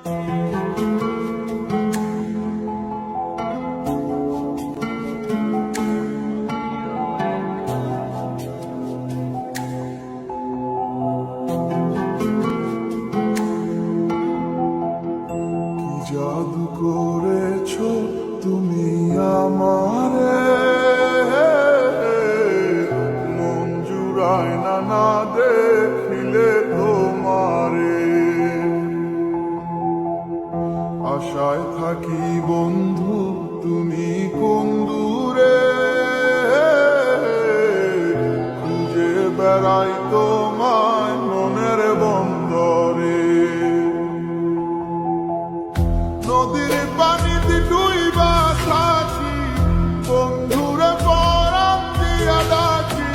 জাদু করেছো তুমি আমারে, মন জুড়ায় না দেখিলে তোমারে। আশায় থাকি বন্ধু তুমি কোন দূরে, খুঁজে বেড়াই তোমায় মনের বন্দরে। নদীর পানিতে ডুইবা থাকি, বন্ধুরে পরাণ দিয়া ডাকি।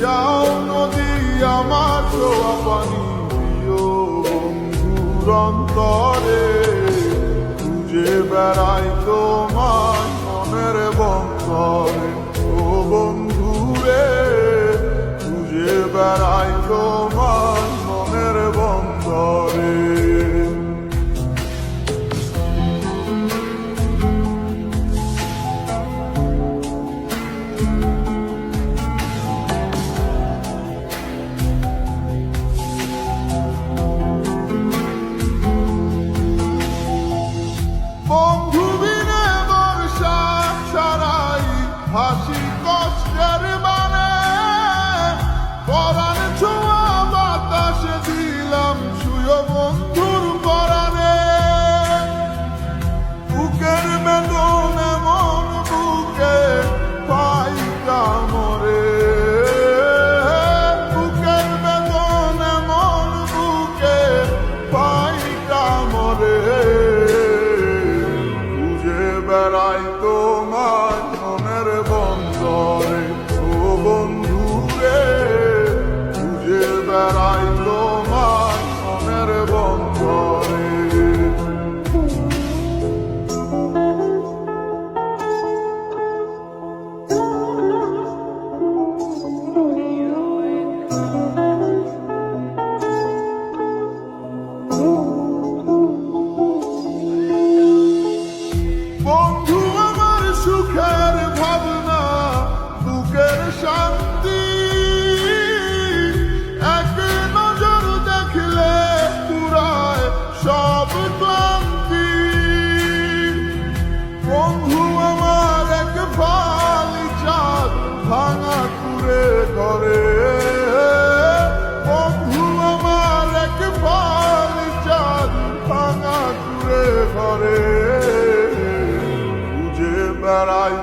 যাও নদী আমার ছোঁয়া পানি দিও বন্ধুর অন্তরে, খুঁজে বেড়াই তোমার মনের বন্দরে। ও বন্ধুরে খুঁজে বেড়াই তোমার মনের বন্দরে। হাসি কষ্টের মানে পরাণ ছোঁয়া বাতাসে দিলাম ছুঁয়ো বন্ধুর পরাণে। বুকের বেদন এমন বুকে পাইতা মরে, বুকের বেদন এমন বুকে পাইতা মরে। খুঁজে বেড়াই তোমার মনের বন্দরে। ও বন্ধুরে খুঁজে বেড়াই তোমার মনের বন্দরে। বন্ধু আমার সুখের ভাবনা, বুকের শান্তি, এক নজর দেখলে পুরায় সব ক্লান্তি। বন্ধু আমার এক ফালি চাঁদ ভাঙা কুড়ে ঘরে, বন্ধু আমার এক ফালি চাঁদ ভাঙা কুড়ে ঘরে। খুঁজে বেড়াই